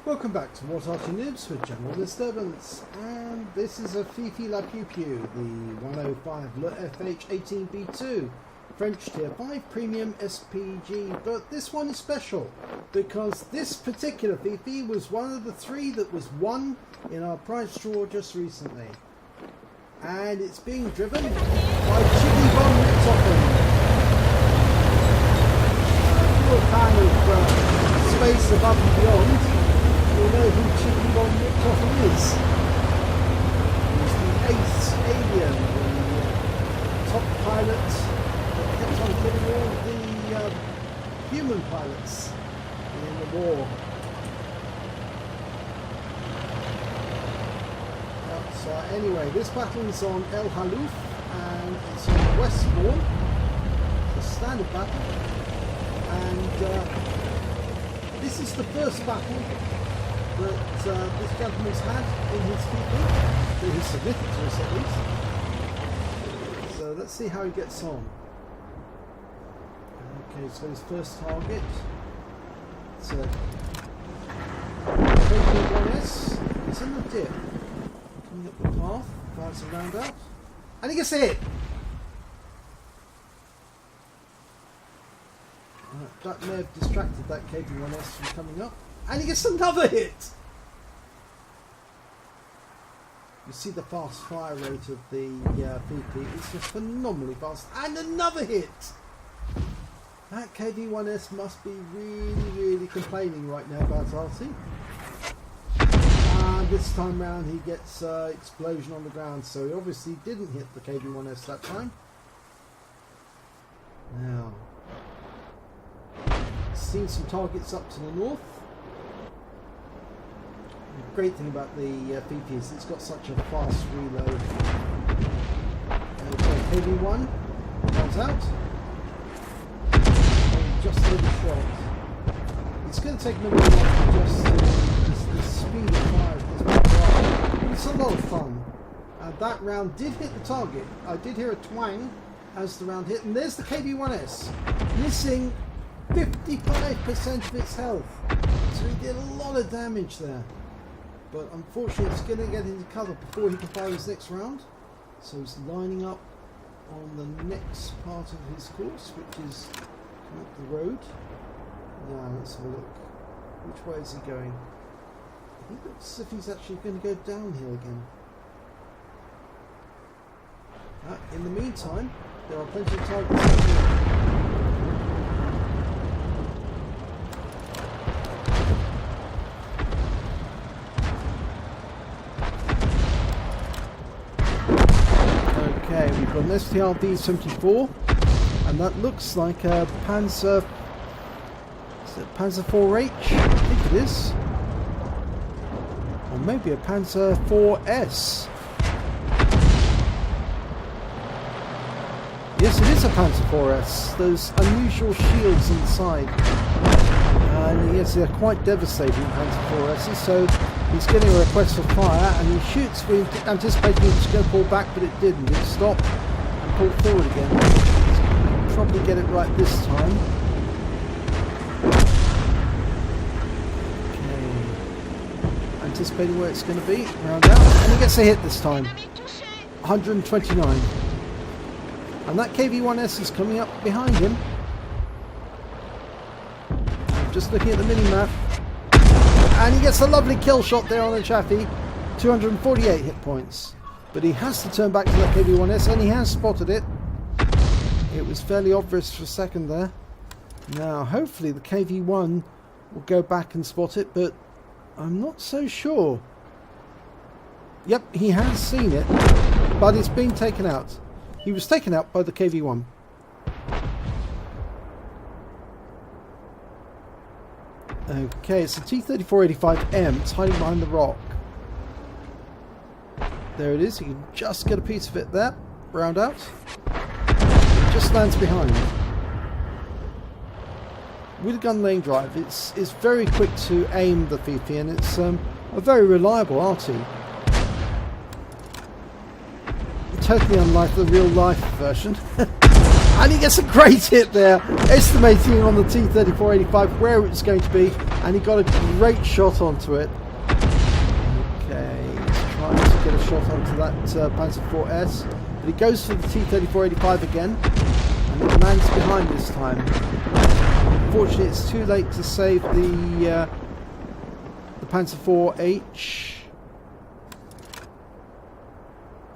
Welcome back to What Arty Noobs with General Disturbance, and this is a FiFi La Pew Pew, the 105 leFH18B2 French Tier 5 Premium SPG, but this one is special because this particular FiFi was one of the three that was won in our prize draw just recently, and it's being driven by Chicky von Richthofen. If you're a fan of space above and beyond, you'll know who Chicky von Richthofen is. He's the ace alien, the top pilot that kept on killing all the human pilots in the war. So anyway, this battle is on El Halluf and it's on Westbourne. It's a standard battle, and this is the first battle that this gentleman's had in his FiFi, that he's submitted to us at least. So let's see how he gets on. Okay, so his first target, it's a 21S, it's in the dip, coming up the path, fires a round out, and he gets a hit! That may have distracted that KB1S from coming up. And he gets another hit! You see the fast fire rate of the FiFi, it's just phenomenally fast. And another hit! That KB1S must be really complaining right now about Arty. And this time round he gets explosion on the ground, so he obviously didn't hit the KB1S that time. Now, seen some targets up to the north. The great thing about the FiFi is it's got such a fast reload. Okay, KB1 comes out. And just a little shot. It's going to take me a while to adjust to the speed of fire of this battle. It's a lot of fun. And that round did hit the target. I did hear a twang as the round hit, and there's the KB1S missing 55% of its health, so he did a lot of damage there, but unfortunately it's going to get into cover before he can fire his next round, so he's lining up on the next part of his course, which is up the road. Now let's have a look. Which way is he going? He looks as if he's actually going to go downhill again. In the meantime, there are plenty of targets out here. Okay, we've got an STRV-74, and that looks like a Panzer... is it Panzer 4H? I think it is. Or maybe a Panzer 4S. Yes, it is a Panzer 4S. Those unusual shields inside. And yes, they're quite devastating, Panzer 4S's, so he's getting a request for fire, and he shoots. We anticipated he was going to pull back, but it didn't. It stopped and pulled forward again. He'll probably get it right this time. Okay. Anticipating where it's going to be. Round out. And he gets a hit this time. 129. And that KV-1S is coming up behind him. Just looking at the mini-map. And he gets a lovely kill shot there on the Chaffee. 248 hit points. But he has to turn back to that KB1S, and he has spotted it. It was fairly obvious for a second there. Now, hopefully the KV1 will go back and spot it, but I'm not so sure. Yep, he has seen it, but it's been taken out. He was taken out by the KV1. Okay, it's a T-3485M. It's hiding behind the rock. There it is. You can just get a piece of it there. Round out. It just lands behind. With a gun lane drive, it's very quick to aim the FiFi, and it's a very reliable Arty. Totally unlike the real life version. And he gets a great hit there, estimating on the T-3485 where it's going to be. And he got a great shot onto it. Okay, he's trying to get a shot onto that Panzer IV's. But he goes for the T-3485 again. And it lands behind this time. Unfortunately, it's too late to save the Panzer IVH.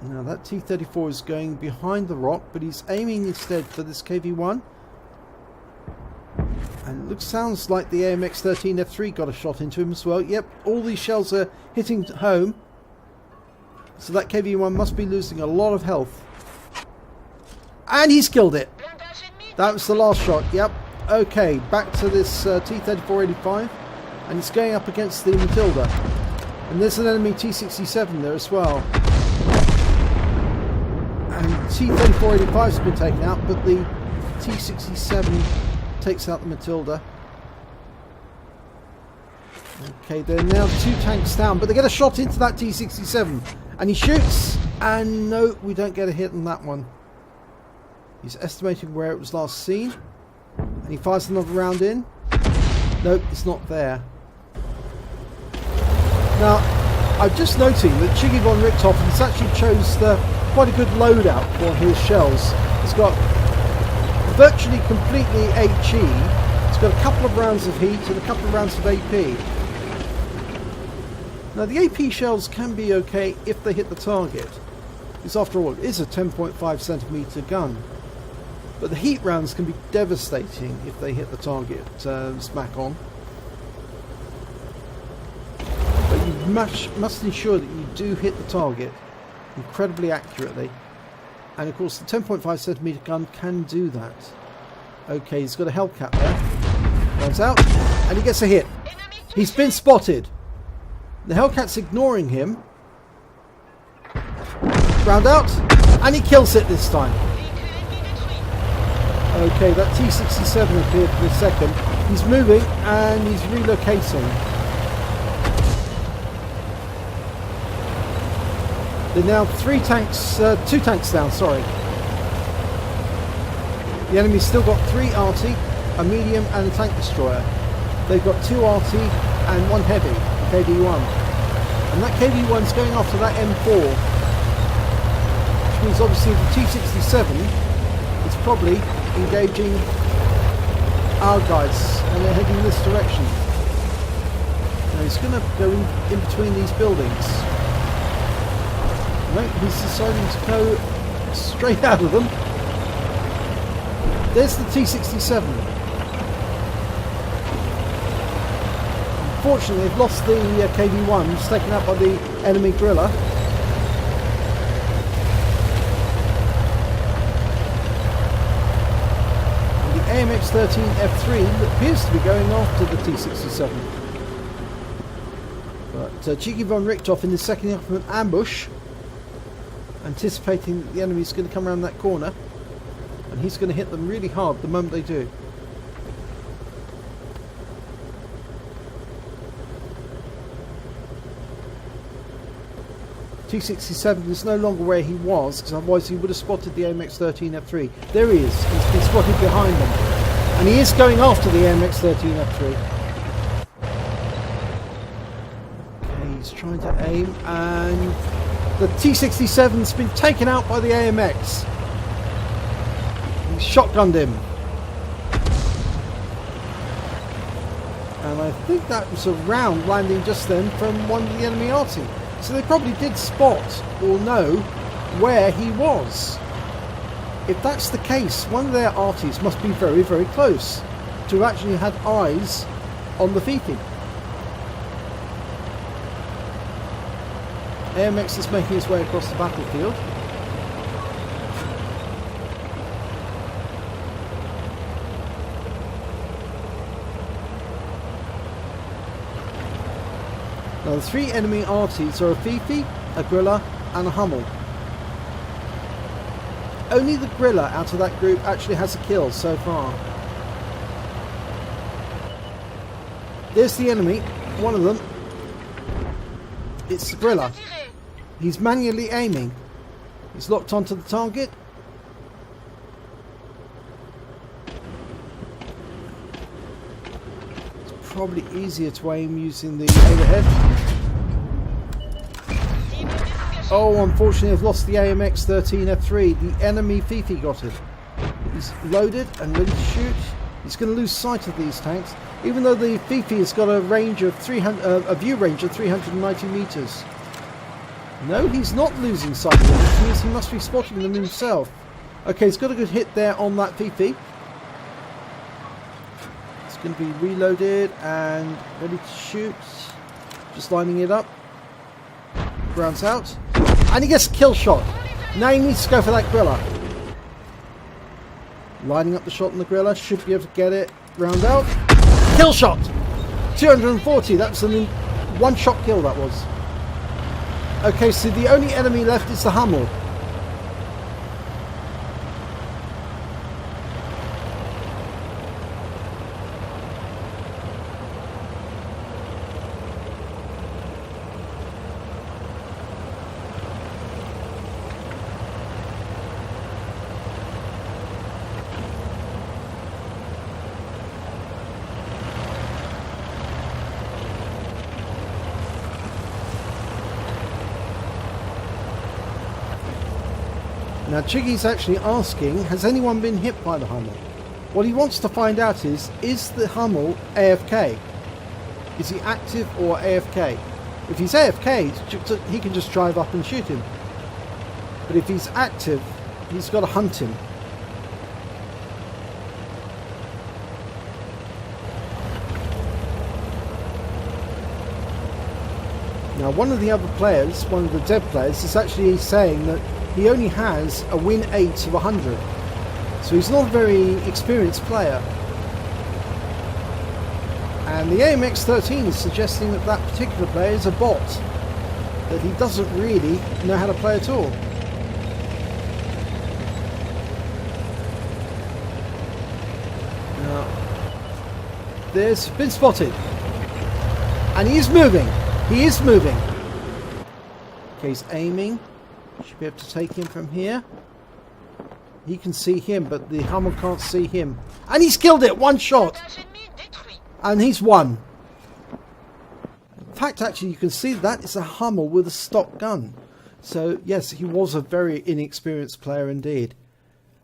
Now that T-34 is going behind the rock, but he's aiming instead for this KV-1. And it sounds like the AMX-13F3 got a shot into him as well. Yep, all these shells are hitting home. So that KV-1 must be losing a lot of health. And he's killed it. That was the last shot. Yep. Okay, back to this T-3485. And it's going up against the Matilda. And there's an enemy T-67 there as well. And T-3485's been taken out, but the T-67 takes out the Matilda. Okay, they're now 2 tanks down, but they get a shot into that T-67. And he shoots, and no, we don't get a hit on that one. He's estimating where it was last seen. And he fires another round in. Nope, it's not there. Now, I'm just noting that Chiggy von Richthofen has actually chose quite a good loadout for his shells. It's got virtually completely HE. It's got a couple of rounds of heat and a couple of rounds of AP. Now the AP shells can be okay if they hit the target, because after all it is a 10.5cm gun. But the heat rounds can be devastating if they hit the target smack on. But you must ensure that you do hit the target incredibly accurately. And of course the 10.5cm gun can do that. Okay, he's got a Hellcat there. Runs out, and he gets a hit. He's been spotted. The Hellcat's ignoring him. Round out, and he kills it this time. Okay, that T-67 appeared for a second. He's moving, and he's relocating. They're now 2 tanks down, sorry. The enemy's still got 3 Arty, a medium and a tank destroyer. They've got 2 Arty and 1 heavy, KV-1. And that KV-1's going after that M4. Which means obviously the T-67 is probably engaging our guys, and they're heading this direction. Now he's going to go in between these buildings. No, he's deciding to go straight out of them. There's the T-67. Unfortunately, they've lost the KV-1. It's taken out by the enemy griller. And the AMX-13F3 appears to be going after the T-67. But Chiggy von Richthofen is setting up an ambush, anticipating that the enemy's going to come around that corner, and he's going to hit them really hard the moment they do. T-67 is no longer where he was, because otherwise he would have spotted the AMX-13F3. There he is. He's been spotted behind them, and he is going after the AMX-13F3. Okay, he's trying to aim, and the T-67's been taken out by the AMX. He's shotgunned him. And I think that was a round landing just then from one of the enemy Arty. So they probably did spot or know where he was. If that's the case, one of their Arties must be very, very close to have actually had eyes on the FiFi. AMX is making his way across the battlefield. Now the 3 enemy Arties are a FiFi, a Griller and a Hummel. Only the Griller out of that group actually has a kill so far. There's the enemy, one of them. It's the Griller. He's manually aiming. He's locked onto the target. It's probably easier to aim using the overhead. Oh, unfortunately I've lost the AMX-13F3. The enemy FiFi got it. He's loaded and ready to shoot. He's going to lose sight of these tanks, even though the FiFi has got a range of a view range of 390 meters. No, he's not losing sight of them, which means he must be spotting them himself. Okay, he's got a good hit there on that FiFi. It's going to be reloaded and ready to shoot. Just lining it up. Grounds out. And he gets a kill shot. Now he needs to go for that griller. Lining up the shot on the griller. Should be able to get it. Round out. Kill shot! 240. That's a one-shot kill, that was. Okay, so the only enemy left is the Hummel. Now Chiggy's actually asking, has anyone been hit by the Hummel? What he wants to find out is the Hummel AFK? Is he active or AFK? If he's AFK, he can just drive up and shoot him. But if he's active, he's got to hunt him. Now one of the other players, one of the dev players, is actually saying that he only has a win 8 of 100. So he's not a very experienced player. And the AMX-13 is suggesting that that particular player is a bot. That he doesn't really know how to play at all. Now, there's been spotted. And he is moving. He is moving. Okay, he's aiming. Should be able to take him from here. He can see him, but the Hummel can't see him. And he's killed it! One shot! And he's won. In fact, actually, you can see that it's a Hummel with a stock gun. So, yes, he was a very inexperienced player indeed.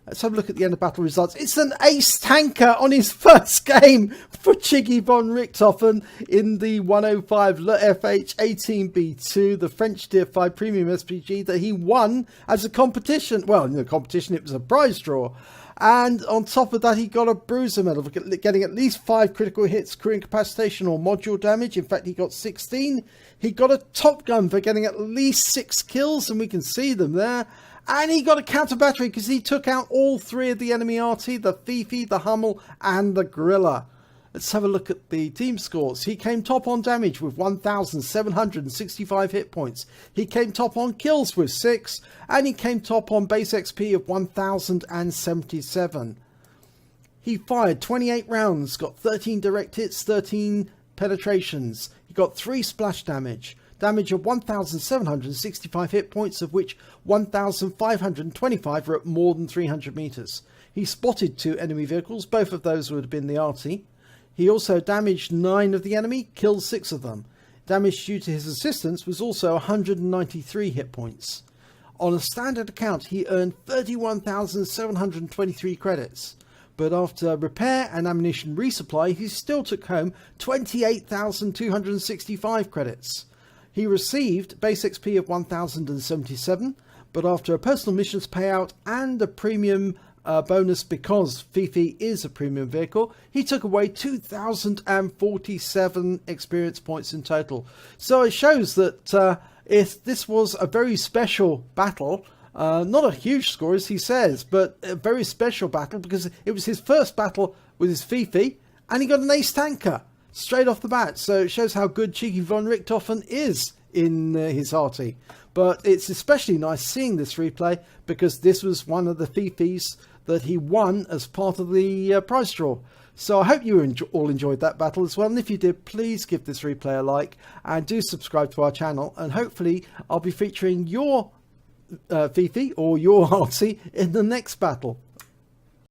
Let's have a look at the end of battle results. It's an ace tanker on his first game for Chiggy von Richthofen in the 105 leFH18B2, the French DDR5 Premium SPG that he won as a competition. Well, in the competition, it was a prize draw. And on top of that, he got a bruiser medal for getting at least 5 critical hits, crew incapacitation or module damage. In fact, he got 16. He got a Top Gun for getting at least 6 kills, and we can see them there. And he got a counter battery because he took out all 3 of the enemy Arty, the FiFi, the Hummel and the Gorilla. Let's have a look at the team scores. He came top on damage with 1,765 hit points. He came top on kills with 6. And he came top on base XP of 1,077. He fired 28 rounds, got 13 direct hits, 13 penetrations. He got 3 splash damage. Damage of 1,765 hit points, of which 1,525 were at more than 300 meters. He spotted 2 enemy vehicles, both of those would have been the Arty. He also damaged 9 of the enemy, killed 6 of them. Damage due to his assistance was also 193 hit points. On a standard account, he earned 31,723 credits. But after repair and ammunition resupply, he still took home 28,265 credits. He received base XP of 1,077, but after a personal missions payout and a premium bonus because FiFi is a premium vehicle, he took away 2,047 experience points in total. So it shows that if this was a very special battle, not a huge score as he says, but a very special battle because it was his first battle with his FiFi and he got an ace tanker straight off the bat. So it shows how good Chiggy von Richthofen is in his Arty. But it's especially nice seeing this replay because this was one of the FiFis that he won as part of the prize draw. So I hope you all enjoyed that battle as well. And if you did, please give this replay a like and do subscribe to our channel. And hopefully I'll be featuring your FiFi or your Arty in the next battle.